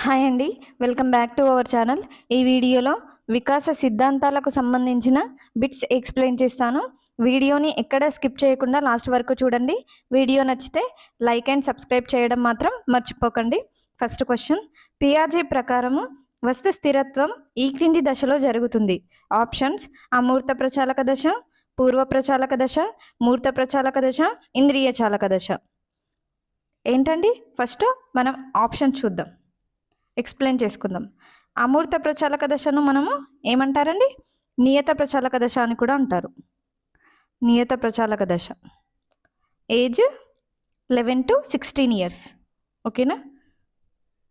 Hi అండి, welcome back to our channel. ఈ వీడియోలో వికాస సిద్ధాంతాలకు సంబంధించిన బిట్స్ ఎక్స్ప్లెయిన్ చేస్తాను. వీడియోని ఎక్కడ స్కిప్ చేయకుండా లాస్ట్ వరకు చూడండి. వీడియో నచ్చితే లైక్ అండ్ సబ్స్క్రైబ్ చేయడం మాత్రం మర్చిపోకండి. ఫస్ట్ క్వశ్చన్, పియాజే ప్రకారము వస్తు స్థిరత్వం ఈ క్రింది దశలో జరుగుతుంది. ఆప్షన్స్: అమూర్త ప్రచాలక దశ, పూర్వ ప్రచాలక దశ, మూర్త ప్రచాలక దశ, ఇంద్రియ చాలక దశ. ఏంటండి, ఫస్ట్ మనం ఆప్షన్ చూద్దాం, ఎక్స్ప్లెయిన్ చేసుకుందాం. అమూర్త ప్రచాలక దశను మనము ఏమంటారండి? నియత ప్రచాలక దశ అని కూడా అంటారు. నియత ప్రచాలక దశ ఏజ్ 11 to 16 ఇయర్స్. ఓకేనా?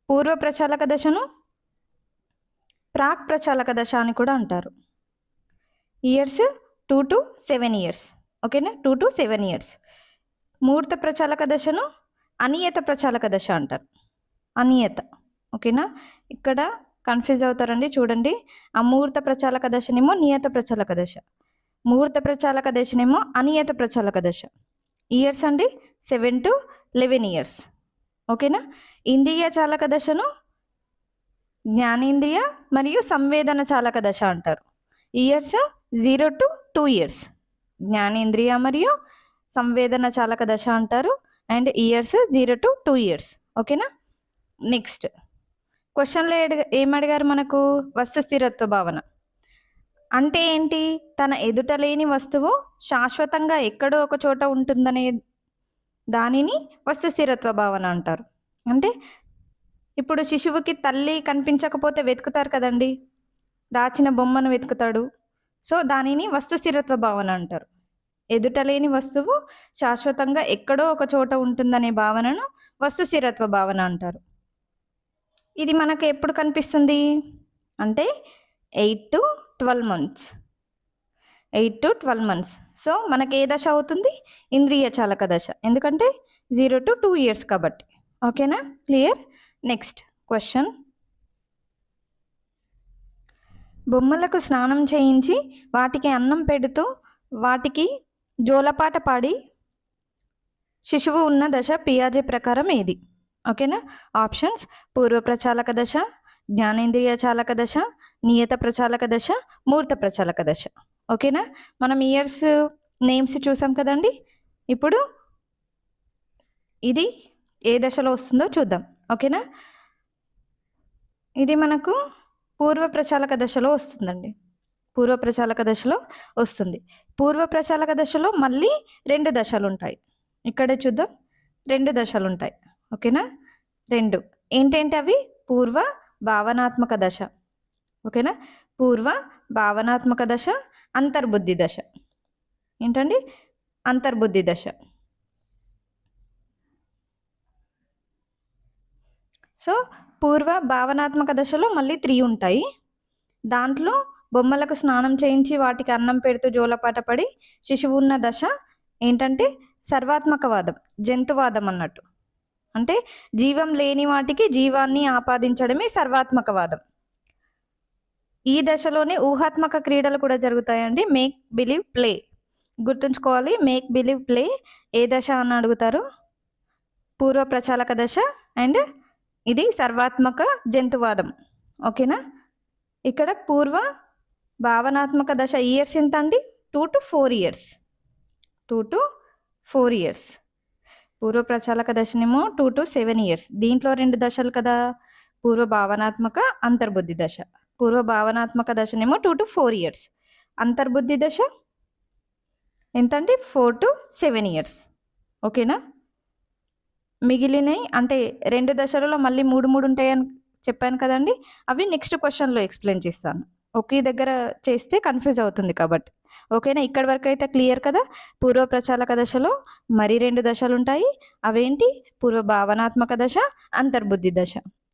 పూర్వ ప్రచాలక దశను ప్రాక్ ప్రచాలక దశ అని కూడా అంటారు. Years 2 to 7 years. ఓకేనా? 2 to 7 ఇయర్స్. మూర్త ప్రచాలక దశను అనియత ప్రచాలక దశ అంటారు. అనియత. ఓకేనా? ఇక్కడ కన్ఫ్యూజ్ అవుతారండి, చూడండి. అమూర్త ప్రచాలక దశనేమో నియత ప్రచాలక దశ, మూర్త ప్రచాలక దశనేమో అనియత ప్రచాలక దశ. ఇయర్స్ అండి 7 to 11 ఇయర్స్. ఓకేనా? ఇంద్రియ చాలక దశను జ్ఞానేంద్రియ మరియు సంవేదన చాలక దశ అంటారు. Years 0 to 2 years. జ్ఞానేంద్రియ మరియు సంవేదన చాలక దశ అంటారు. And years 0 to 2 years. ఓకేనా? నెక్స్ట్ క్వశ్చన్లో ఏమడిగారు మనకు? వస్తు స్థిరత్వ భావన అంటే ఏంటి? తన ఎదుట లేని వస్తువు శాశ్వతంగా ఎక్కడో ఒక చోట ఉంటుందనే దానిని వస్తు స్థిరత్వ భావన అంటారు. అంటే ఇప్పుడు శిశువుకి తల్లి కనిపించకపోతే వెతుకుతారు కదండి, దాచిన బొమ్మను వెతుకుతాడు. సో దానిని వస్తు స్థిరత్వ భావన అంటారు. ఎదుట లేని వస్తువు శాశ్వతంగా ఎక్కడో ఒక చోట ఉంటుందనే భావనను వస్తు స్థిరత్వ భావన అంటారు. ఇది మనకు ఎప్పుడు కనిపిస్తుంది అంటే 8 to 12 months. 8 to 12 months. So మనకి ఏ దశ అవుతుంది? ఇంద్రియ చాలక దశ, ఎందుకంటే 0 to 2 ఇయర్స్ కాబట్టి. ఓకేనా? క్లియర్? నెక్స్ట్ క్వశ్చన్, బొమ్మలకు స్నానం చేయించి వాటికి అన్నం పెడుతూ వాటికి జోలపాట పాడి శిశువు ఉన్న దశ పియాజే ప్రకారం ఏది? ఓకేనా? ఆప్షన్స్: పూర్వ ప్రచాలక దశ, జ్ఞానేంద్రియ చాలక దశ, నియత ప్రచాలక దశ, మూర్త ప్రచాలక దశ. ఓకేనా? మనం ఇయర్స్ నేమ్స్ చూసాం కదండి. ఇప్పుడు ఇది ఏ దశలో వస్తుందో చూద్దాం. ఓకేనా? ఇది మనకు పూర్వ ప్రచాలక దశలో వస్తుందండి. పూర్వ ప్రచాలక దశలో వస్తుంది. పూర్వ ప్రచాలక దశలో మళ్ళీ 2 దశలు ఉంటాయి. ఇక్కడే చూద్దాం, 2 దశలు ఉంటాయి. ఓకేనా? 2 ఏంటంటే అవి పూర్వ భావనాత్మక దశ. ఓకేనా? పూర్వ భావనాత్మక దశ, అంతర్బుద్ధి దశ. ఏంటండి? అంతర్బుద్ధి దశ. సో పూర్వ భావనాత్మక దశలో మళ్ళీ 3 ఉంటాయి. దాంట్లో బొమ్మలకు స్నానం చేయించి వాటికి అన్నం పెడుతూ జోలపాట పడి శిశువు ఉన్న దశ ఏంటంటే సర్వాత్మకవాదం, జంతువాదం అన్నట్టు. అంటే జీవం లేని వాటికి జీవాన్ని ఆపాదించడమే సర్వాత్మకవాదం. ఈ దశలోనే ఊహాత్మక క్రీడలు కూడా జరుగుతాయండి. మేక్ బిలీవ్ ప్లే గుర్తుంచుకోవాలి. మేక్ బిలీవ్ ప్లే ఏ దశ అని అడుగుతారు? పూర్వ ప్రచాలక దశ. అండ్ ఇది సర్వాత్మక జంతువాదం. ఓకేనా? ఇక్కడ పూర్వ భావనాత్మక దశ ఇయర్స్ ఎంత అండి? 2 to 4 ఇయర్స్. 2 to 4 years. పూర్వ ప్రచాలక దశనేమో 2 to 7 ఇయర్స్. దీంట్లో 2 దశలు కదా, పూర్వ భావనాత్మక, అంతర్బుద్ధి దశ. పూర్వ భావనాత్మక దశనేమో 2 to 4 ఇయర్స్. అంతర్బుద్ధి దశ ఎంతండి? 4 to 7 ఇయర్స్. ఓకేనా? మిగిలినవి అంటే 2 దశలలో మళ్ళీ 3 ఉంటాయని చెప్పాను కదండి, అవి నెక్స్ట్ క్వశ్చన్లో ఎక్స్ప్లెయిన్ చేస్తాను. ఒకే దగ్గర చేస్తే కన్ఫ్యూజ్ అవుతుంది కాబట్టి. ఓకేనా? ఇక్కడి వరకు అయితే క్లియర్ కదా. పూర్వ ప్రచాలక దశలో మరి 2 దశలు ఉంటాయి. అవేంటి? పూర్వ భావనాత్మక దశ, అంతర్బుద్ధి దశ.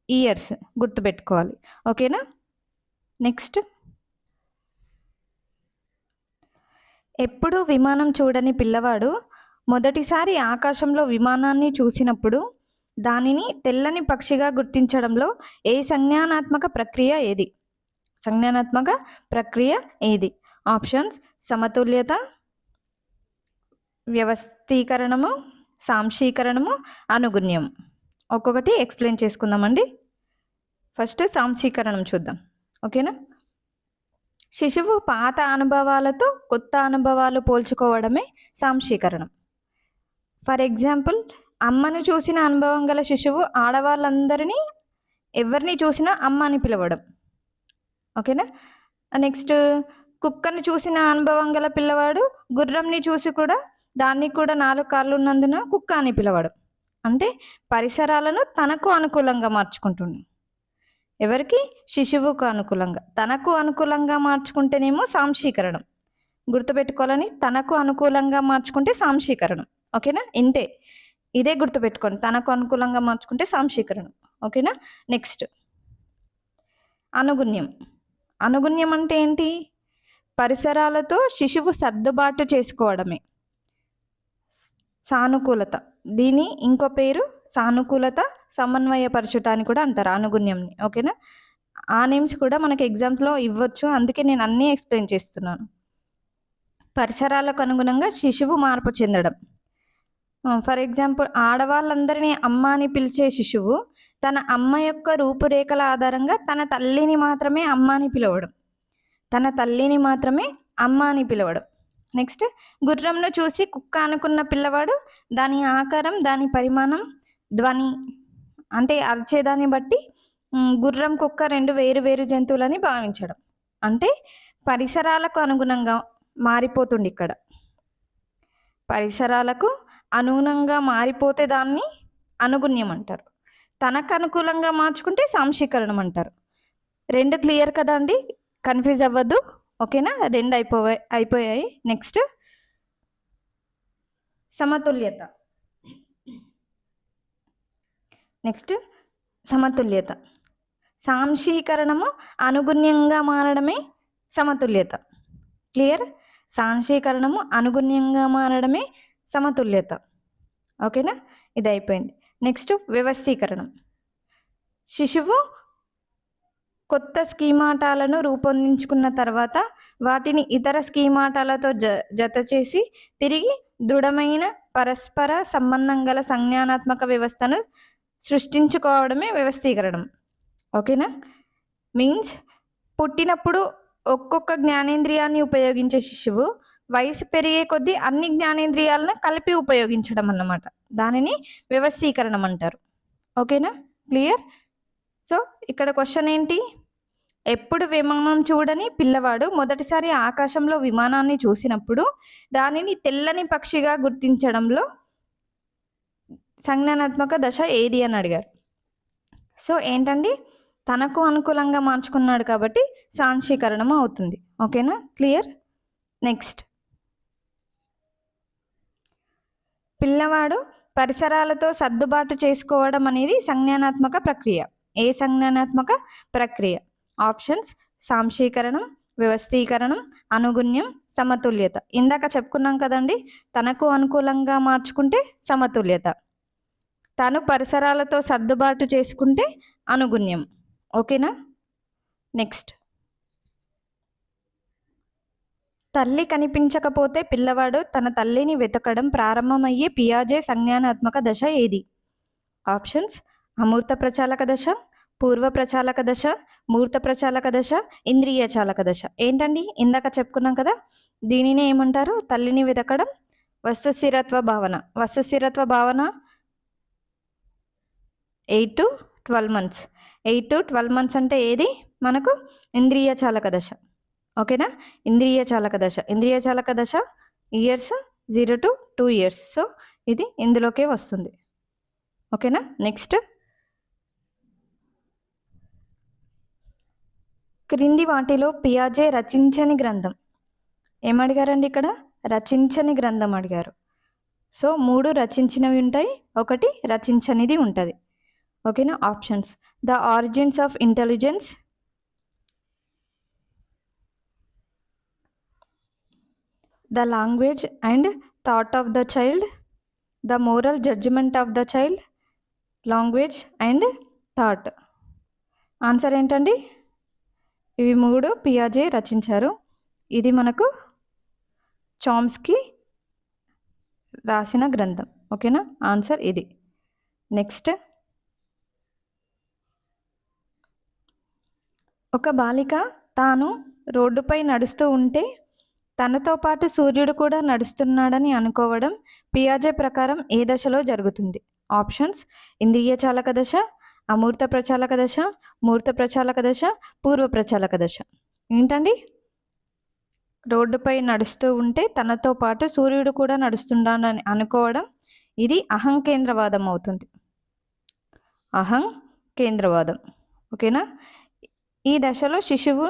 ఇయర్స్ గుర్తుపెట్టుకోవాలి. ఓకేనా? నెక్స్ట్, ఎప్పుడూ విమానం చూడని పిల్లవాడు మొదటిసారి ఆకాశంలో విమానాన్ని చూసినప్పుడు దానిని తెల్లని పక్షిగా గుర్తించడంలో ఏ సంజ్ఞానాత్మక ప్రక్రియ ఏది? సంజ్ఞానాత్మక ప్రక్రియ ఏది? ఆప్షన్స్: సమతుల్యత, వ్యవస్థీకరణము, సాంశీకరణము, అనుగుణ్యం. ఒక్కొక్కటి ఎక్స్ప్లెయిన్ చేసుకుందామండి. ఫస్ట్ సాంశీకరణం చూద్దాం. ఓకేనా. శిశువు పాత అనుభవాలతో కొత్త అనుభవాలు పోల్చుకోవడమే సాంశీకరణం. ఫర్ ఎగ్జాంపుల్, అమ్మను చూసిన అనుభవం గల శిశువు ఆడవాళ్ళందరినీ ఎవరిని చూసినా అమ్మ అని పిలవడం. ఓకేనా. నెక్స్ట్, కుక్కను చూసిన అనుభవం గల పిల్లవాడు గుర్రంని చూసి కూడా దానికి కూడా 4 కాళ్ళు ఉన్నందున కుక్క అని పిలవడం. అంటే పరిసరాలను తనకు అనుకూలంగా మార్చుకుంటుంది. ఎవరికి? శిశువుకు అనుకూలంగా. తనకు అనుకూలంగా మార్చుకుంటేనేమో సాంశీకరణం. గుర్తుపెట్టుకోవాలని, తనకు అనుకూలంగా మార్చుకుంటే సాంశీకరణం. ఓకేనా. ఇంతే, ఇదే గుర్తుపెట్టుకోండి. తనకు అనుకూలంగా మార్చుకుంటే సాంశీకరణం. ఓకేనా. నెక్స్ట్, అనుగుణ్యం. అనుగుణ్యం అంటే ఏంటి? పరిసరాలతో శిశువు సర్దుబాటు చేసుకోవడమే. సానుకూలత, దీని ఇంకో పేరు సానుకూలత సమన్వయపరచుట అని కూడా అంటారు అనుగుణ్యంని. ఓకేనా. ఆ నేమ్స్ కూడా మనకి ఎగ్జామ్స్లో ఇవ్వచ్చు, అందుకే నేను అన్నీ ఎక్స్ప్లెయిన్ చేస్తున్నాను. పరిసరాలకు అనుగుణంగా శిశువు మార్పు చెందడం. ఫర్ ఎగ్జాంపుల్, ఆడవాళ్ళందరినీ అమ్మ అని పిలిచే శిశువు తన అమ్మ యొక్క రూపురేఖల ఆధారంగా తన తల్లిని మాత్రమే అమ్మ అని పిలవడం. తన తల్లిని మాత్రమే అమ్మ అని పిలవడం. నెక్స్ట్, గుర్రంను చూసి కుక్క అనుకున్న పిల్లవాడు దాని ఆకారం, దాని పరిమాణం, ధ్వని అంటే అరిచేదాన్ని బట్టి గుర్రం, కుక్క 2 వేరు వేరు జంతువులని భావించడం. అంటే పరిసరాలకు అనుగుణంగా మారిపోతుంది ఇక్కడ. పరిసరాలకు అనుగుణంగా మారిపోతే దాన్ని అనుగుణ్యం అంటారు. తనకు అనుకూలంగా మార్చుకుంటే సాంశీకరణం అంటారు. 2 క్లియర్ కదా అండి, కన్ఫ్యూజ్ అవ్వద్దు. ఓకేనా. 2 అయిపోయాయి. నెక్స్ట్, సమతుల్యత. సమతుల్యత. సాంశీకరణము అనుగుణ్యంగా మారడమే సమతుల్యత. క్లియర్. సాంశీకరణము అనుగుణ్యంగా మారడమే సమతుల్యత. ఓకేనా. ఇది అయిపోయింది. నెక్స్ట్, వ్యవస్థీకరణం. శిశువు కొత్త స్కీమాటాలను రూపొందించుకున్న తర్వాత వాటిని ఇతర స్కీమాటాలతో జత చేసి తిరిగి దృఢమైన పరస్పర సంబంధం గల సంజ్ఞానాత్మక వ్యవస్థను సృష్టించుకోవడమే వ్యవస్థీకరణం. ఓకేనా. మీన్స్ పుట్టినప్పుడు ఒక్కొక్క జ్ఞానేంద్రియాన్ని ఉపయోగించే శిశువు వయసు పెరిగే కొద్దీ అన్ని జ్ఞానేంద్రియాలను కలిపి ఉపయోగించడం అన్నమాట. దానిని వ్యవస్థీకరణం అంటారు. ఓకేనా. క్లియర్. సో ఇక్కడ క్వశ్చన్ ఏంటి? ఎప్పుడు విమానం చూడని పిల్లవాడు మొదటిసారి ఆకాశంలో విమానాన్ని చూసినప్పుడు దానిని తెల్లని పక్షిగా గుర్తించడంలో సంజ్ఞానాత్మక దశ ఏది అని అడిగారు. సో ఏంటండి, తనకు అనుకూలంగా మార్చుకున్నాడు కాబట్టి సాంశీకరణం అవుతుంది. ఓకేనా. క్లియర్. నెక్స్ట్, పిల్లవాడు పరిసరాలతో సర్దుబాటు చేసుకోవడం అనేది సంజ్ఞానాత్మక ప్రక్రియ. ఏ సంజ్ఞానాత్మక ప్రక్రియ? ఆప్షన్స్: సాంశీకరణం, వ్యవస్థీకరణం, అనుగుణ్యం, సమతుల్యత. ఇందాక చెప్పుకున్నాం కదండి, తనకు అనుకూలంగా మార్చుకుంటే సమతుల్యత, తను పరిసరాలతో సర్దుబాటు చేసుకుంటే అనుగుణ్యం. ఓకేనా. నెక్స్ట్, తల్లి కనిపించకపోతే పిల్లవాడు తన తల్లిని వెతకడం ప్రారంభమయ్యే పియాజే సంజ్ఞానాత్మక దశ ఏది? ఆప్షన్స్: అమూర్త ప్రచాలక దశ, పూర్వ ప్రచాలక దశ, మూర్త ప్రచాలక దశ, ఇంద్రియ చాలక దశ. ఏంటండి, ఇందాక చెప్పుకున్నాం కదా, దీనిని ఏమంటారు? తల్లిని వెతకడం, వస్తుస్థిరత్వ భావన. వస్తుస్థిరత్వ భావన 8 to 12 months. 8 to 12 months అంటే ఏది మనకు? ఇంద్రియ చాలక దశ. ఓకేనా. ఇంద్రియ చాలక దశ. ఇంద్రియ చాలక దశ ఇయర్స్ 0 to 2 years. సో ఇది ఇందులోకే వస్తుంది. ఓకేనా. నెక్స్ట్, క్రింది వాటిలో పియాజే రచించని గ్రంథం. ఏమడిగారండి ఇక్కడ? రచించని గ్రంథం అడిగారు. సో 3 రచించినవి ఉంటాయి, 1 రచించనిది ఉంటుంది. ఓకేనా. Options: the origins of intelligence, the language and thought of the child, the moral judgement of the child, language and thought. Answer ఏంటండి? ఇవి 3 పియాజే రచించారు. ఇది మనకు చామ్స్కీ రాసిన గ్రంథం. ఓకేనా. ఆన్సర్ ఇది. నెక్స్ట్, ఒక బాలిక తాను రోడ్డుపై నడుస్తూ ఉంటే తనతో పాటు సూర్యుడు కూడా నడుస్తున్నాడని అనుకోవడం పియాజే ప్రకారం ఏ దశలో జరుగుతుంది? ఆప్షన్స్: ఇంద్రియ చాలక దశ, అమూర్త ప్రచాలక దశ, మూర్త ప్రచాలక దశ, పూర్వ ప్రచాలక దశ. ఏంటండి? రోడ్డుపై నడుస్తూ ఉంటే తనతో పాటు సూర్యుడు కూడా నడుస్తున్నాడని అనుకోవడం, ఇది అహంకేంద్రవాదం అవుతుంది. అహంకేంద్రవాదం. ఓకేనా? ఈ దశలో శిశువు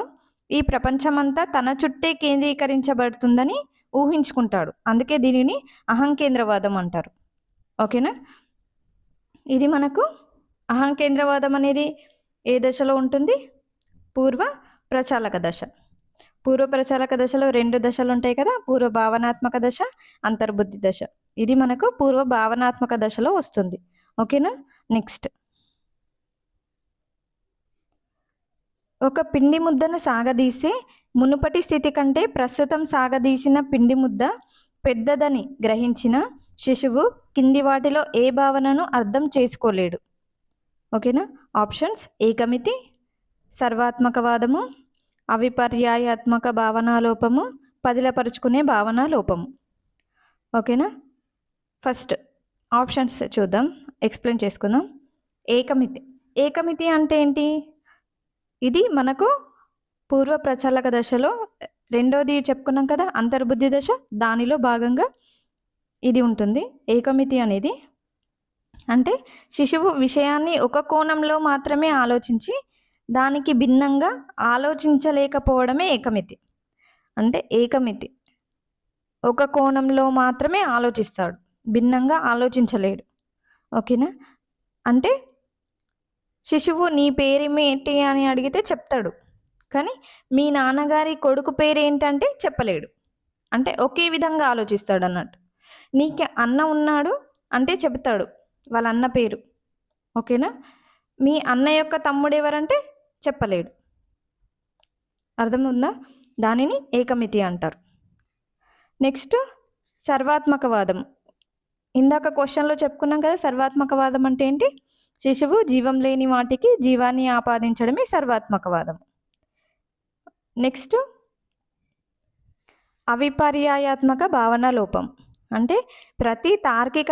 ఈ ప్రపంచమంతా తన చుట్టే కేంద్రీకరించబడుతుందని ఊహించుకుంటాడు. అందుకే దీనిని అహంకేంద్రవాదం అంటారు. ఓకేనా? ఇది మనకు అహంకేంద్రవాదం అనేది ఏ దశలో ఉంటుంది? పూర్వ ప్రచాలక దశ. పూర్వ ప్రచాలక దశలో 2 దశలు ఉంటాయి కదా, పూర్వ భావనాత్మక దశ, అంతర్బుద్ధి దశ. ఇది మనకు పూర్వ భావనాత్మక దశలో వస్తుంది. ఓకేనా? నెక్స్ట్, ఒక పిండి ముద్దను సాగదీసే మునుపటి స్థితి కంటే ప్రస్తుతం సాగదీసిన పిండి ముద్ద పెద్దదని గ్రహించిన శిశువు కింది వాటిలో ఏ భావనను అర్థం చేసుకోలేడు? ఓకేనా? ఆప్షన్స్: ఏకమితి, సర్వాత్మకవాదము, అవిపర్యాయాత్మక భావనాలోపము, పదిలపరుచుకునే భావనాలోపము. ఓకేనా? ఫస్ట్ ఆప్షన్స్ చూద్దాం, ఎక్స్ప్లెయిన్ చేసుకుందాం. ఏకమితి. ఏకమితి అంటే ఏంటి? ఇది మనకు పూర్వ ప్రచాలక దశలో రెండోది చెప్పుకున్నాం కదా, అంతర్బుద్ధి దశ, దానిలో భాగంగా ఇది ఉంటుంది. ఏకమితి అనేది అంటే శిశువు విషయాన్ని ఒక కోణంలో మాత్రమే ఆలోచించి దానికి భిన్నంగా ఆలోచించలేకపోవడమే ఏకమితి. అంటే ఏకమితి ఒక కోణంలో మాత్రమే ఆలోచిస్తాడు, భిన్నంగా ఆలోచించలేడు. ఓకేనా? అంటే శిశువు నీ పేరేమిటి అని అడిగితే చెప్తాడు, కానీ మీ నాన్నగారి కొడుకు పేరేంటంటే చెప్పలేడు. అంటే ఒకే విధంగా ఆలోచిస్తాడు అన్నట్టు. నీకు అన్న ఉన్నాడు అంటే చెప్తాడు వాళ్ళ అన్న పేరు. ఓకేనా? మీ అన్న యొక్క తమ్ముడు ఎవరంటే చెప్పలేడు. అర్థముందా? దానిని ఏకమితి అంటారు. నెక్స్ట్, సర్వాత్మకవాదం. ఇందాక క్వశ్చన్లో చెప్పుకున్నాం కదా, సర్వాత్మకవాదం అంటే ఏంటి? శిశువు జీవం లేని వాటికి జీవాన్ని ఆపాదించడమే సర్వాత్మకవాదం. నెక్స్ట్, అవిపర్యాయాత్మక భావన లోపం. అంటే ప్రతి తార్కిక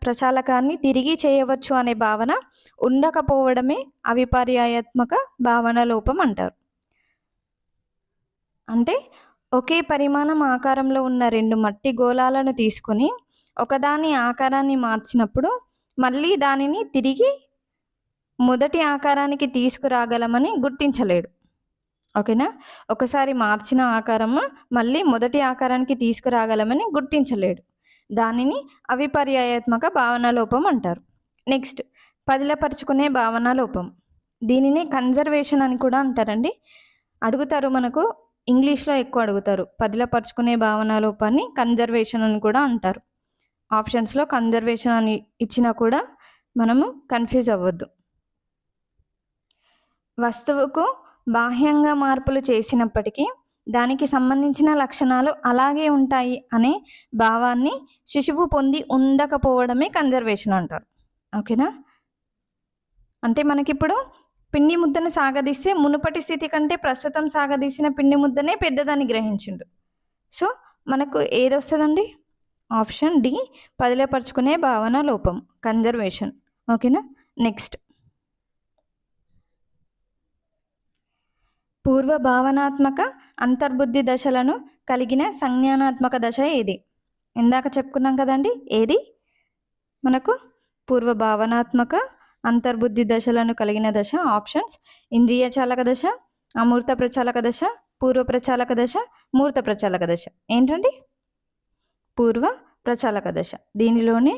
ప్రచాలకాన్ని తిరిగి చేయవచ్చు అనే భావన ఉండకపోవడమే అవిపర్యాయాత్మక భావన లోపం అంటారు. అంటే ఒకే పరిమాణం ఆకారంలో ఉన్న 2 మట్టి గోళాలను తీసుకొని ఒకదాని ఆకారాన్ని మార్చినప్పుడు మళ్ళీ దానిని తిరిగి మొదటి ఆకారానికి తీసుకురాగలమని గుర్తించలేడు. ఓకేనా? ఒకసారి మార్చిన ఆకారము మళ్ళీ మొదటి ఆకారానికి తీసుకురాగలమని గుర్తించలేడు. దానిని అవిపర్యాయాత్మక భావన లోపం అంటారు. నెక్స్ట్, పదిలపరుచుకునే భావన లోపం. దీనిని కన్జర్వేషన్ అని కూడా అంటారండి. అడుగుతారు, మనకు ఇంగ్లీష్లో ఎక్కువ అడుగుతారు. పదిలపరుచుకునే భావన లోపాన్ని కన్జర్వేషన్ అని కూడా అంటారు. ఆప్షన్స్లో కన్జర్వేషన్ అని ఇచ్చినా కూడా మనము కన్ఫ్యూజ్ అవ్వద్దు. వస్తువుకు బాహ్యంగా మార్పులు చేసినప్పటికీ దానికి సంబంధించిన లక్షణాలు అలాగే ఉంటాయి అనే భావాన్ని శిశువు పొంది ఉండకపోవడమే కన్జర్వేషన్ అంటారు. ఓకేనా? అంటే మనకిప్పుడు పిండి ముద్దను సాగదీస్తే మునుపటి స్థితి కంటే ప్రస్తుతం సాగదీసిన పిండి ముద్దనే పెద్దదని గ్రహించిండు. సో మనకు ఏది వస్తుందండి? ఆప్షన్ డి, పదిలపరుచుకునే భావన లోపం, కన్జర్వేషన్. ఓకేనా? నెక్స్ట్, పూర్వ భావనాత్మక అంతర్బుద్ధి దశలను కలిగిన సంజ్ఞానాత్మక దశ ఏది? ఇందాక చెప్పుకున్నాం కదండి, ఏది మనకు పూర్వ భావనాత్మక అంతర్బుద్ధి దశలను కలిగిన దశ. ఆప్షన్స్: ఇంద్రియ చాలక దశ, అమూర్త ప్రచాలక దశ, పూర్వ ప్రచాలక దశ, మూర్త ప్రచాలక దశ. ఏంటండి? పూర్వ ప్రచాలక దశ. దీనిలోనే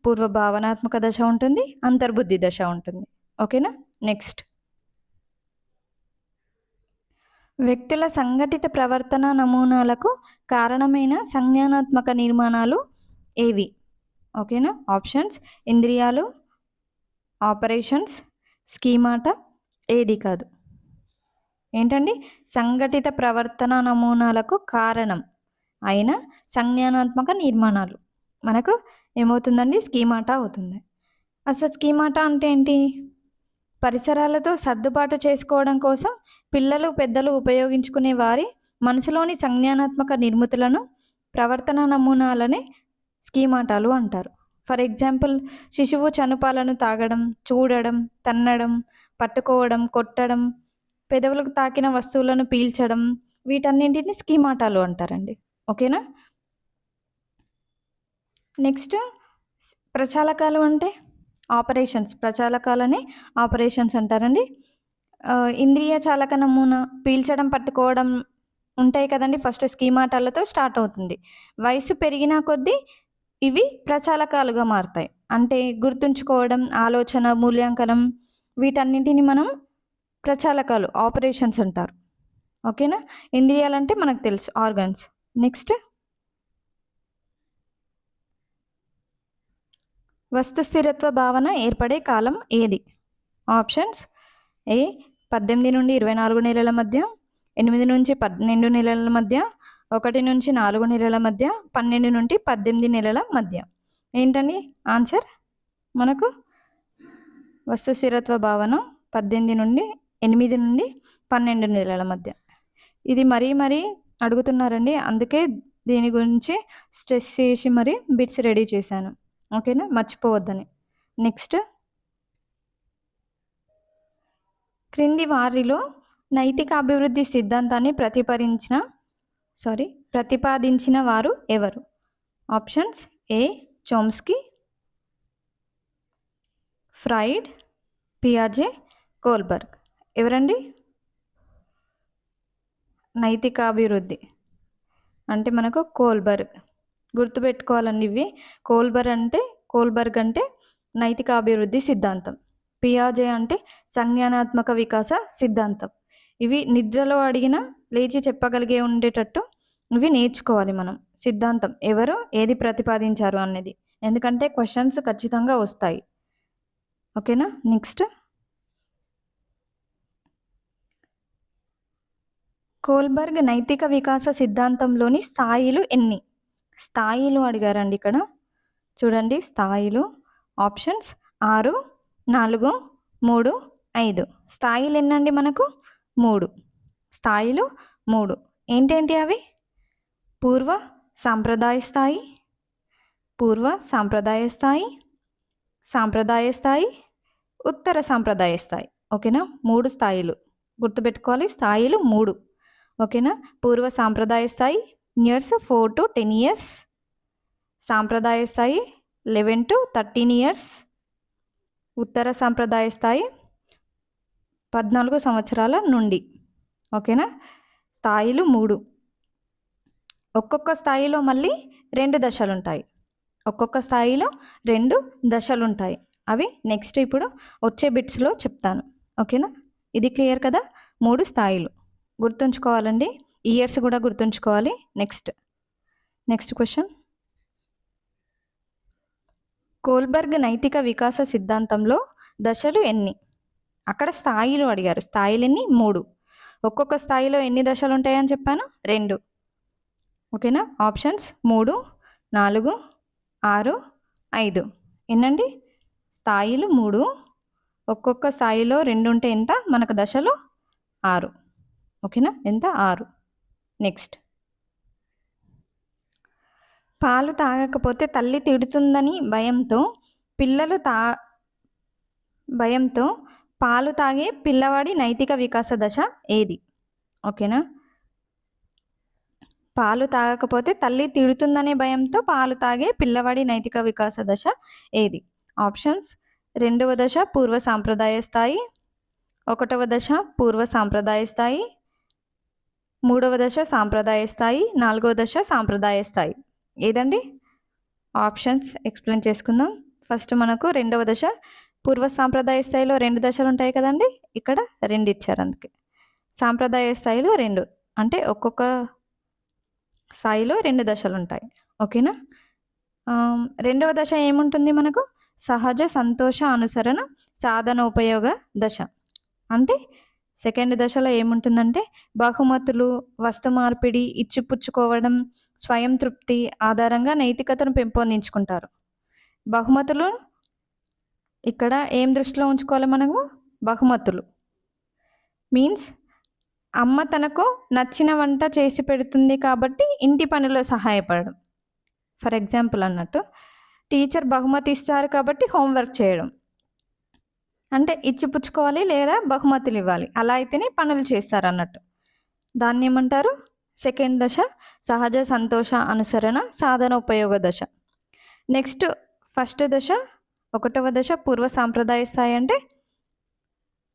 పూర్వ భావనాత్మక దశ ఉంటుంది, అంతర్బుద్ధి దశ ఉంటుంది. ఓకేనా? నెక్స్ట్, వ్యక్తుల సంఘటిత ప్రవర్తన నమూనాలకు కారణమైన సంజ్ఞానాత్మక నిర్మాణాలు ఏవి? ఓకేనా? ఆప్షన్స్: ఇంద్రియాలు, ఆపరేషన్స్, స్కీమాట, ఏది కాదు. ఏంటండి? సంఘటిత ప్రవర్తన నమూనాలకు కారణం అయిన సంజ్ఞానాత్మక నిర్మాణాలు మనకు ఏమవుతుందండి? స్కీమాటా అవుతుంది. అసలు స్కీమాటా అంటే ఏంటి? పరిసరాలతో సర్దుబాటు చేసుకోవడం కోసం పిల్లలు పెద్దలు ఉపయోగించుకునే వారి మనసులోని సంజ్ఞానాత్మక నిర్మితులను ప్రవర్తన నమూనాలనే స్కీమాటాలు అంటారు. ఫర్ ఎగ్జాంపుల్, శిశువు చనుపాలను తాగడం, చూడడం, తన్నడం, పట్టుకోవడం, కొట్టడం, పెదవులకు తాకిన వస్తువులను పీల్చడం, వీటన్నింటిని స్కీమాటాలు అంటారండి. ఓకేనా? నెక్స్ట్, ప్రచాలకాలు అంటే ఆపరేషన్స్. ప్రచాలకాలని ఆపరేషన్స్ అంటారండి. ఇంద్రియ చాలక నమూనా పీల్చడం, పట్టుకోవడం ఉంటాయి కదండి. ఫస్ట్ స్కీమాటాలతో స్టార్ట్ అవుతుంది. వయసు పెరిగిన కొద్దీ ఇవి ప్రచాలకాలుగా మారుతాయి. అంటే గుర్తుంచుకోవడం, ఆలోచన, మూల్యాంకనం, వీటన్నింటిని మనం ప్రచాలకాలు, ఆపరేషన్స్ అంటారు. ఓకేనా? ఇంద్రియాలంటే మనకు తెలుసు, ఆర్గన్స్. నెక్స్ట్, వస్తు స్థిరత్వ భావన ఏర్పడే కాలం ఏది? ఆప్షన్స్: ఏ 18 నుండి 24 నెలల మధ్య, 8 నుంచి 12 నెలల మధ్య, 1 నుంచి 4 నెలల మధ్య, 12 నుండి 18 నెలల మధ్య. ఏంటండి ఆన్సర్? మనకు వస్తు స్థిరత్వ భావన 8 నుండి 12 నెలల మధ్య. ఇది మరీ అడుగుతున్నారండి, అందుకే దీని గురించి స్ట్రెస్ చేసి మరీ బిట్స్ రెడీ చేశాను. ఓకేనా? మర్చిపోవద్దని. నెక్స్ట్, క్రింది వారిలో నైతిక అభివృద్ధి సిద్ధాంతాన్ని ప్రతిపాదించిన వారు ఎవరు? ఆప్షన్స్: ఏ చోమ్స్కీ, ఫ్రాయిడ్, పియాజే, కోల్బర్గ్. ఎవరండి? నైతిక అభివృద్ధి అంటే మనకు కోల్బర్గ్. గుర్తుపెట్టుకోవాలండి ఇవి. కోల్బర్గ్ అంటే నైతిక అభివృద్ధి సిద్ధాంతం. పియాజే అంటే సంజ్ఞానాత్మక వికాస సిద్ధాంతం. ఇవి నిద్రలో అడిగినా లేచి చెప్పగలిగే ఉండేటట్టు ఇవి నేర్చుకోవాలి మనం. సిద్ధాంతం ఎవరు, ఏది ప్రతిపాదించారు అనేది, ఎందుకంటే క్వశ్చన్స్ ఖచ్చితంగా వస్తాయి. ఓకేనా? నెక్స్ట్, కోల్బర్గ్ నైతిక వికాస సిద్ధాంతంలోని స్థాయిలు ఎన్ని? స్థాయిలు అడిగారండి ఇక్కడ. చూడండి స్థాయిలు. ఆప్షన్స్: 6, 4, 3, 5. స్థాయిలు ఎన్నండి మనకు? 3. స్థాయిలు 3. ఏంటేంటి అవి? పూర్వ సాంప్రదాయ స్థాయి, పూర్వ సాంప్రదాయ స్థాయి, సాంప్రదాయ స్థాయి, ఉత్తర సాంప్రదాయ స్థాయి. ఓకేనా? 3 స్థాయిలు గుర్తుపెట్టుకోవాలి. స్థాయిలు 3. ఓకేనా? పూర్వ సాంప్రదాయ స్థాయి ఇయర్స్ 4 to 10 years, సాంప్రదాయ స్థాయి 11 to 13 years, ఉత్తర సాంప్రదాయ స్థాయి 14 సంవత్సరాల నుండి. ఓకేనా? స్థాయిలు 3. ఒక్కొక్క స్థాయిలో మళ్ళీ 2 దశలు ఉంటాయి. ఒక్కొక్క స్థాయిలో 2 దశలు ఉంటాయి. అవి నెక్స్ట్ ఇప్పుడు వచ్చే బిట్స్లో చెప్తాను. ఓకేనా? ఇది క్లియర్ కదా? 3 స్థాయిలు గుర్తుంచుకోవాలండి. ఇయర్స్ కూడా గుర్తుంచుకోవాలి. Next question. కోల్బర్గ్ నైతిక వికాస సిద్ధాంతంలో దశలు ఎన్ని? అక్కడ స్థాయిలు అడిగారు. స్థాయిలు ఎన్ని? 3. ఒక్కొక్క స్థాయిలో ఎన్ని దశలు ఉంటాయని చెప్పాను? 2. ఓకేనా? ఆప్షన్స్: 3, 4, 6, 5. ఎన్నండి? స్థాయిలు 3. ఒక్కొక్క స్థాయిలో 2 ఉంటే ఎంత? మనకు దశలు 6. ఓకేనా? ఎంత? 6. నెక్స్ట్, పాలు తాగకపోతే తల్లి తిడుతుందని భయంతో పాలు తాగే పిల్లవాడి నైతిక వికాస దశ ఏది? ఓకేనా? పాలు తాగకపోతే తల్లి తిడుతుందనే భయంతో పాలు తాగే పిల్లవాడి నైతిక వికాస దశ ఏది? ఆప్షన్స్: 2వ దశ పూర్వ సాంప్రదాయ స్థాయి, 1వ దశ పూర్వ సాంప్రదాయ స్థాయి, 3వ దశ సాంప్రదాయ స్థాయి, 4వ దశ సాంప్రదాయ స్థాయి. ఏదండి? ఆప్షన్స్ ఎక్స్ప్లెయిన్ చేసుకుందాం. ఫస్ట్ మనకు 2వ దశ పూర్వ సాంప్రదాయ స్థాయిలో 2 దశలు ఉంటాయి కదండి. ఇక్కడ 2 ఇచ్చారు, అందుకే. సాంప్రదాయ స్థాయిలో 2 అంటే ఒక్కొక్క స్థాయిలో 2 దశలు ఉంటాయి. ఓకేనా? 2వ దశ ఏముంటుంది మనకు? సహజ సంతోష అనుసరణ సాధనోపయోగ దశ. అంటే సెకండ్ దశలో ఏముంటుందంటే బహుమతులు, వస్తు మార్పిడి, ఇచ్చిపుచ్చుకోవడం, స్వయం తృప్తి ఆధారంగా నైతికతను పెంపొందించుకుంటారు. బహుమతులు ఇక్కడ ఏం దృష్టిలో ఉంచుకోవాలి మనము? బహుమతులు మీన్స్ అమ్మ తనకు నచ్చిన వంట చేసి పెడుతుంది కాబట్టి ఇంటి పనిలో సహాయపడడం. ఫర్ ఎగ్జాంపుల్ అన్నట్టు టీచర్ బహుమతి ఇస్తారు కాబట్టి హోంవర్క్ చేయడం. అంటే ఇచ్చిపుచ్చుకోవాలి లేదా బహుమతులు ఇవ్వాలి, అలా అయితేనే పనులు చేస్తారు అన్నట్టు. దాన్ని ఏమంటారు? సెకండ్ దశ సహజ సంతోష అనుసరణ సాధన ఉపయోగ దశ. నెక్స్ట్ ఫస్ట్ దశ, 1వ దశ పూర్వ సాంప్రదాయ స్థాయి అంటే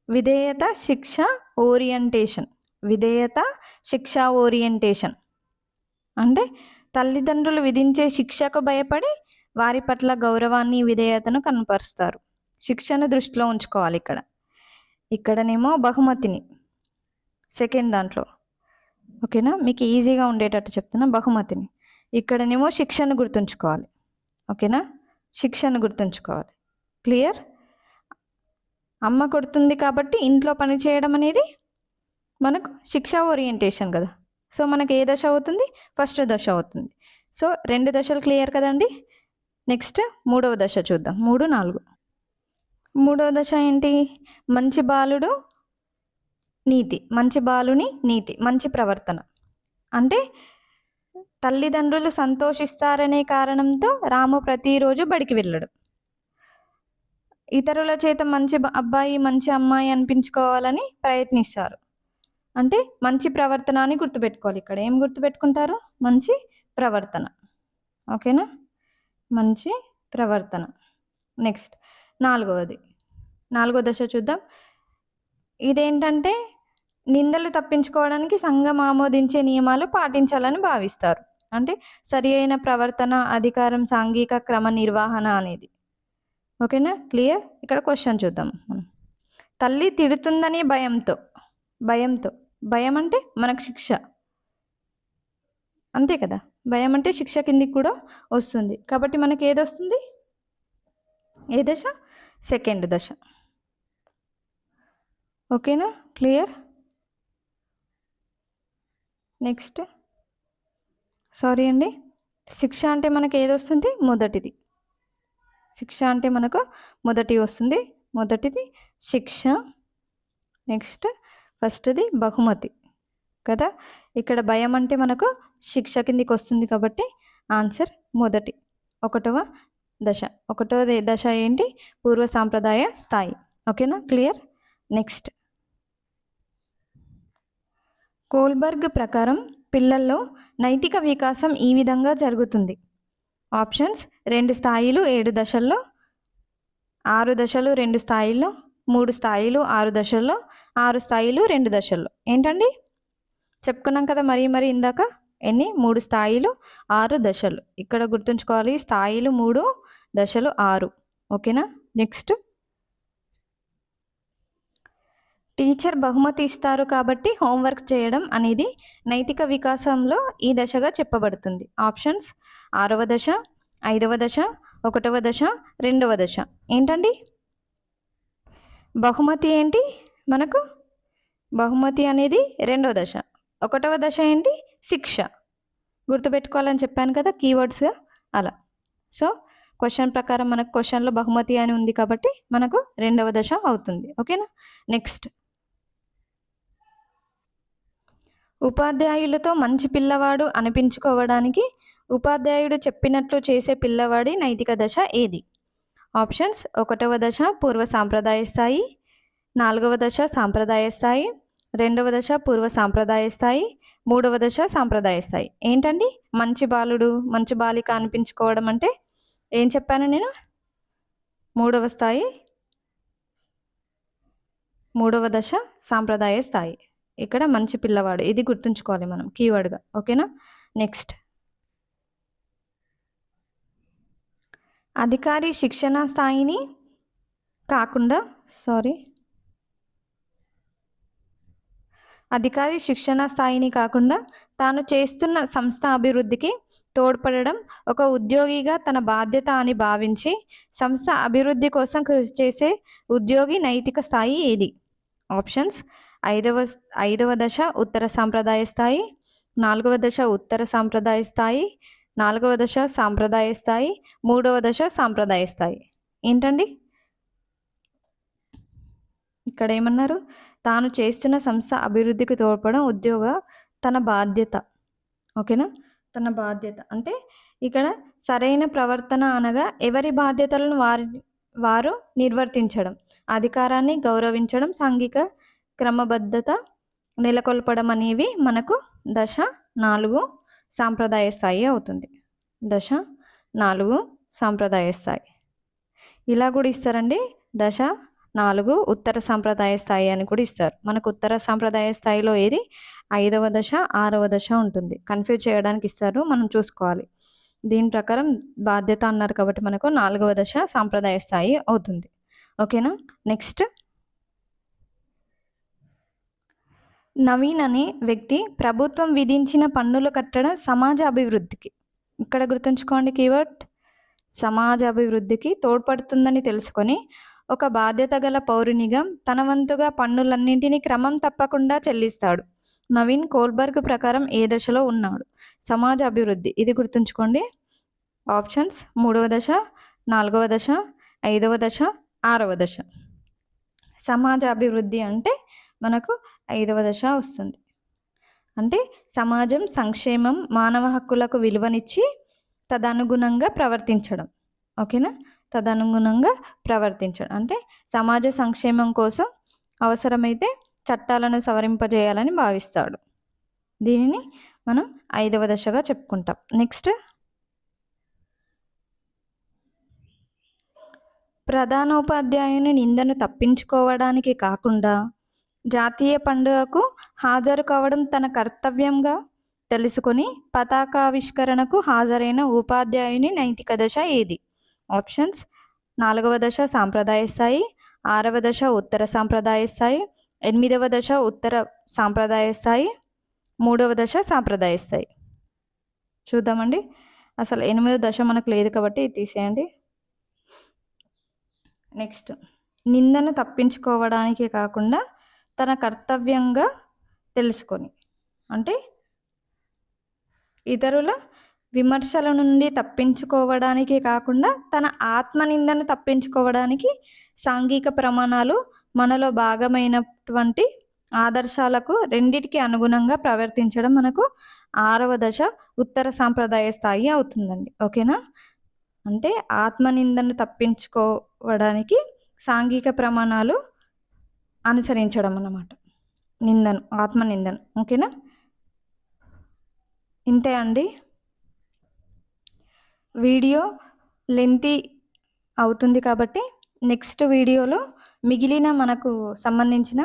విధేయత శిక్ష ఓరియంటేషన్. విధేయత శిక్ష ఓరియంటేషన్ అంటే తల్లిదండ్రులు విధించే శిక్షకు భయపడి వారి పట్ల గౌరవాన్ని విధేయతను కనపరుస్తారు. శిక్షను దృష్టిలో ఉంచుకోవాలి ఇక్కడనేమో బహుమతిని సెకండ్ దాంట్లో, ఓకేనా, మీకు ఈజీగా ఉండేటట్టు చెప్తున్నా. బహుమతిని ఇక్కడనేమో శిక్షను గుర్తుంచుకోవాలి, ఓకేనా, శిక్షను గుర్తుంచుకోవాలి. క్లియర్? అమ్మ కొడుతుంది కాబట్టి ఇంట్లో పని చేయడం అనేది మనకు శిక్ష ఓరియంటేషన్ కదా. సో మనకు ఏ దశ అవుతుంది? ఫస్ట్ దశ అవుతుంది. సో 2 దశలు క్లియర్ కదండి. నెక్స్ట్ 3వ దశ చూద్దాం. 3, 4. 3వ దశ ఏంటి? మంచి బాలుడు నీతి. మంచి బాలుని నీతి, మంచి ప్రవర్తన అంటే తల్లిదండ్రులు సంతోషిస్తారనే కారణంతో రాము ప్రతిరోజు బడికి వెళ్ళడు. ఇతరుల చేత మంచి అబ్బాయి మంచి అమ్మాయి అనిపించుకోవాలని ప్రయత్నిస్తారు. అంటే మంచి ప్రవర్తన అని గుర్తుపెట్టుకోవాలి. ఇక్కడ ఏం గుర్తుపెట్టుకుంటారు? మంచి ప్రవర్తన, ఓకేనా, మంచి ప్రవర్తన. నెక్స్ట్ 4వది, 4వ దశ చూద్దాం. ఇదేంటంటే నిందలు తప్పించుకోవడానికి సంఘం ఆమోదించే నియమాలు పాటించాలని భావిస్తారు. అంటే సరి అయిన ప్రవర్తన, అధికారం, సాంఘిక క్రమ నిర్వహణ అనేది, ఓకేనా. క్లియర్? ఇక్కడ క్వశ్చన్ చూద్దాం మనం. తల్లి తిడుతుందని భయంతో, భయం అంటే మనకు శిక్ష, అంతే కదా. భయం అంటే శిక్ష కిందికి కూడా వస్తుంది. కాబట్టి మనకి ఏది వస్తుంది? ఏ దశ? సెకండ్ దశ, ఓకేనా. క్లియర్? నెక్స్ట్ సారీ అండి, శిక్ష అంటే మనకి ఏది వస్తుంది? మొదటిది. శిక్ష అంటే మనకు మొదటి వస్తుంది. మొదటిది శిక్ష. నెక్స్ట్ ఫస్ట్ది బహుమతి కదా. ఇక్కడ భయం అంటే మనకు శిక్ష కిందికి వస్తుంది కాబట్టి ఆన్సర్ మొదటి, 1వ దశ. 1వ దశ ఏంటి? పూర్వ సాంప్రదాయ స్థాయి, ఓకేనా. క్లియర్? నెక్స్ట్ కోల్బర్గ్ ప్రకారం పిల్లల్లో నైతిక వికాసం ఈ విధంగా జరుగుతుంది. ఆప్షన్స్: 2 స్థాయిలు 7 దశల్లో, 6 దశలు 2 స్థాయిల్లో, 3 స్థాయిలు 6 దశల్లో, 6 స్థాయిలు 2 దశల్లో. ఏంటండి చెప్పుకున్నాం కదా మరి ఇందాక. ఎన్ని? 3 స్థాయిలు 6 దశలు. ఇక్కడ గుర్తుంచుకోవాలి, స్థాయిలు 3, దశలు 6, ఓకేనా. నెక్స్ట్ టీచర్ బహుమతి ఇస్తారు కాబట్టి హోంవర్క్ చేయడం అనేది నైతిక వికాసంలో ఈ దశగా చెప్పబడుతుంది. ఆప్షన్స్: 6వ దశ, 5వ దశ, 1వ దశ, 2వ దశ. ఏంటండి బహుమతి ఏంటి? మనకు బహుమతి అనేది 2వ దశ. 1వ దశ ఏంటి? శిక్ష. గుర్తుపెట్టుకోవాలని చెప్పాను కదా కీవర్డ్స్గా, అలా. సో క్వశ్చన్ ప్రకారం మనకు క్వశ్చన్లో బహుమతి అని ఉంది కాబట్టి మనకు 2వ దశ అవుతుంది, ఓకేనా. నెక్స్ట్ ఉపాధ్యాయులతో మంచి పిల్లవాడు అనిపించుకోవడానికి ఉపాధ్యాయుడు చెప్పినట్లు చేసే పిల్లవాడి నైతిక దశ ఏది? ఆప్షన్స్: 1వ దశ పూర్వ సాంప్రదాయ స్థాయి, 4వ దశ సాంప్రదాయ స్థాయి, 2వ దశ పూర్వ సాంప్రదాయ స్థాయి, 3వ దశ సాంప్రదాయ స్థాయి. ఏంటండి మంచి బాలుడు మంచి బాలిక అనిపించుకోవడం అంటే ఏం చెప్పాను నేను? 3వ స్థాయి, 3వ దశ సాంప్రదాయ స్థాయి. ఇక్కడ మంచి పిల్లవాడు, ఇది గుర్తుంచుకోవాలి మనం కీవర్డ్గా, ఓకేనా. నెక్స్ట్ అధికారి శిక్షణ స్థాయిని కాకుండా అధికారి శిక్షణ స్థాయిని కాకుండా తాను చేస్తున్న సంస్థ అభివృద్ధికి తోడ్పడడం ఒక ఉద్యోగిగా తన బాధ్యత అని భావించి సంస్థ అభివృద్ధి కోసం కృషి చేసే ఉద్యోగి నైతిక స్థాయి ఏది? ఆప్షన్స్: 5వ దశ ఉత్తర సాంప్రదాయ స్థాయి, 4వ దశ ఉత్తర సాంప్రదాయ స్థాయి, 4వ దశ సాంప్రదాయ స్థాయి, 3వ దశ సాంప్రదాయ స్థాయి. ఏంటండి ఇక్కడ ఏమన్నారు, తాను చేస్తున్న సంస్థ అభివృద్ధికి తోడ్పడడం ఉద్యోగ తన బాధ్యత. ఓకేనా, తన బాధ్యత అంటే ఇక్కడ సరైన ప్రవర్తన అనగా ఎవరి బాధ్యతలను వారు నిర్వర్తించడం, అధికారాన్ని గౌరవించడం, సాంఘిక క్రమబద్ధత నెలకొల్పడం అనేవి మనకు దశ 4 సాంప్రదాయ స్థాయి అవుతుంది. దశ 4 సాంప్రదాయ స్థాయి. ఇలా కూడా ఇస్తారండి, దశ 4 ఉత్తర సాంప్రదాయ స్థాయి అని కూడా ఇస్తారు. మనకు ఉత్తర సాంప్రదాయ స్థాయిలో ఏది 5వ దశ 6వ దశ ఉంటుంది. కన్ఫ్యూజ్ చేయడానికి ఇస్తారు, మనం చూసుకోవాలి. దీని ప్రకారం బాధ్యత అన్నారు కాబట్టి మనకు 4వ దశ సాంప్రదాయ స్థాయి అవుతుంది. ఓకేనా. నెక్స్ట్, నవీన్ అనే వ్యక్తి ప్రభుత్వం విధించిన పన్నులు కట్టడం సమాజ అభివృద్ధికి, ఇక్కడ గుర్తుంచుకోండి కీవర్డ్, సమాజ అభివృద్ధికి తోడ్పడుతుందని తెలుసుకొని ఒక బాధ్యత గల పౌరునిగా తన వంతుగా పన్నులన్నింటినీ క్రమం తప్పకుండా చెల్లిస్తాడు. నవీన్ కోల్బర్గ్ ప్రకారం ఏ దశలో ఉన్నాడు? సమాజ అభివృద్ధి. ఇది గుర్తుంచుకోండి. ఆప్షన్స్ 3వ దశ, 4వ దశ, 5వ దశ, 6వ దశ. సమాజ అభివృద్ధి అంటే మనకు 5వ దశ వస్తుంది. అంటే సమాజం సంక్షేమం, మానవ హక్కులకు విలువనిచ్చి తదనుగుణంగా ప్రవర్తించడం. ఓకేనా, తదనుగుణంగా ప్రవర్తించడం అంటే సమాజ సంక్షేమం కోసం అవసరమైతే చట్టాలను సవరింపజేయాలని భావిస్తాడు. దీనిని మనం 5వ దశగా చెప్పుకుంటాం. నెక్స్ట్, ప్రధానోపాధ్యాయుని నిందను తప్పించుకోవడానికి కాకుండా జాతీయ పండుగకు హాజరు కావడం తన కర్తవ్యంగా తెలుసుకొని పతాకావిష్కరణకు హాజరైన ఉపాధ్యాయుని నైతిక దశ ఏది? ఆప్షన్స్ 4వ దశ సాంప్రదాయ స్థాయి, 6వ దశ ఉత్తర సాంప్రదాయ స్థాయి, 8వ దశ ఉత్తర సాంప్రదాయ స్థాయి, 3వ దశ సాంప్రదాయ స్థాయి. చూద్దామండి. అసలు 8వ దశ మనకు లేదు కాబట్టి ఇది తీసేయండి. నెక్స్ట్, నిందను తప్పించుకోవడానికి కాకుండా తన కర్తవ్యంగా తెలుసుకొని, అంటే ఇతరుల విమర్శల నుండి తప్పించుకోవడానికి కాకుండా తన ఆత్మనిందను తప్పించుకోవడానికి సాంఘిక ప్రమాణాలు మనలో భాగమైనటువంటి ఆదర్శాలకు రెండిటికి అనుగుణంగా ప్రవర్తించడం మనకు 6వ దశ ఉత్తర సాంప్రదాయ స్థాయి అవుతుందండి. ఓకేనా, అంటే ఆత్మనిందను తప్పించుకోవడానికి సాంఘిక ప్రమాణాలు అనుసరించడం అన్నమాట, నిందను, ఆత్మనిందను. ఓకేనా, ఇంతే అండి. వీడియో లెంతీ అవుతుంది కాబట్టి నెక్స్ట్ వీడియోలో మిగిలిన మనకు సంబంధించిన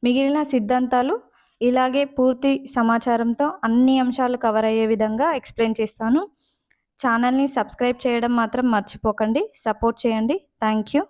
మిగిలిన సిద్ధాంతాలు ఇలాగే పూర్తి సమాచారంతో అన్ని అంశాలు కవర్ అయ్యే విధంగా ఎక్స్ప్లెయిన్ చేస్తాను. ఛానల్ని సబ్స్క్రైబ్ చేయడం మాత్రం మర్చిపోకండి. సపోర్ట్ చేయండి. Thank you.